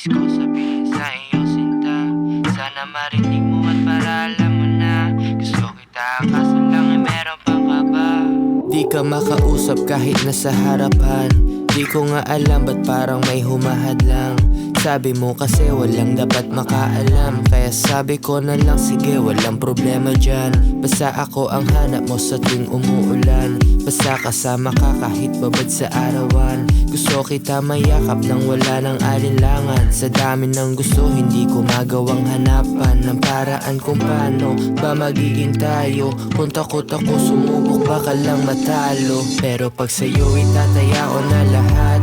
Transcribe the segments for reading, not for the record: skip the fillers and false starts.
Nais ko sabihin sa iyong sinta, sana marinig mo at para alam mo na gusto kita, kaso lang ay meron pang kaba. Di ka makausap kahit nasa harapan, di ko nga alam ba't parang may humahadlang. Sabi mo kasi walang dapat makaalam, kaya sabi ko na lang sige walang problema dyan. Basta ako ang hanap mo sa tuwing umuulan, basta kasama ka kahit babad sa arawan. Gusto kita mayakap nang wala ng alinlangan, sa dami ng gusto hindi ko magawang hanapan ng paraan kung paano ba magiging tayo. Kung takot ako sumubok baka lang matalo, pero pag sa'yo itataya ko na lahat.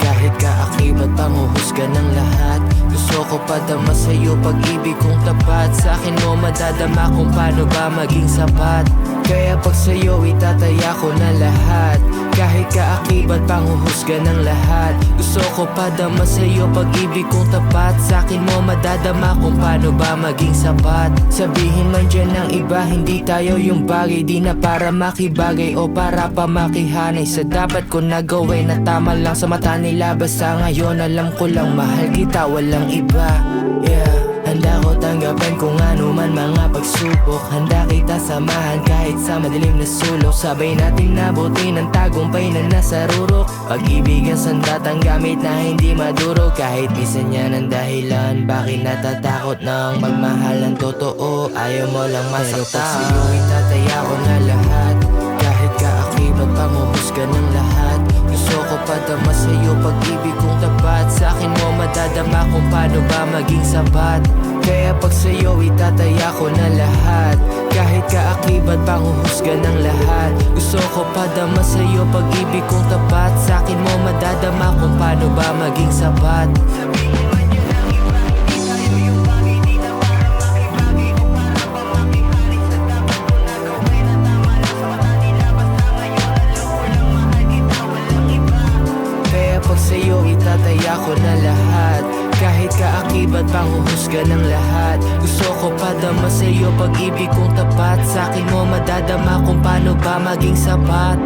Kahit kaakibat panguhusga ng lahat, gusto ko padama sa'yo pag-ibig kong tapat. Sa akin mo madadama kung paano ba maging sapat. Kaya pag sa'yo itataya ko na lahat. Kahit kaakibat panguhusga ng lahat, gusto ko padama sa'yo pag-ibig kong tapat. Sa akin mo madadama kung paano ba maging sapat. Sabihin man dyan ng iba hindi tayo yung bagay, di na para makibagay o para pa makihanay sa dapat ko nagawin na tama lang sa mata nila. Basta ngayon alam ko lang mahal kita, walang iba. Yeah, handa ko tanggapin kung ano man mga pagsubok. Handa kita samahan kahit sa madilim na sulok. Sabay natin nabuti ng tagumpay na nasa rurok. Pag-ibig ang sandatang gamit na hindi madurog. Kahit minsan yan ang dahilan bakit natatakot ng magmahal ng totoo. Ayaw mo lang masaktan, pero pag sa'yo itataya ko na lahat. Kahit kaakibat panguhusga ng lahat, gusto ko padama sa'yo pag-ibig kong tapat. Sa akin mo madadama kung paano ba maging sapat. Kaya pag sa'yo itataya ko na lahat. Kahit kaakibat panguhusga ng lahat, gusto ko padama sa'yo pag-ibig kong tapat. Sa akin mo madadama kung paano ba maging sapat. Sabihin man yun ang iba, hindi tayo yung bagay, di na para makibagay o para pa makihanay sa dapat ko nagawin na tama lang sa mata nila. Basta ngayon alam ko lang mahal kita, walang iba. Kaya pag sa'yo itataya ko na lahat. Kahit kaakibat panguhusga ng lahat, gusto ko padama sa'yo pag-ibig kong tapat. Sa akin mo madadama kung paano ba maging sapat.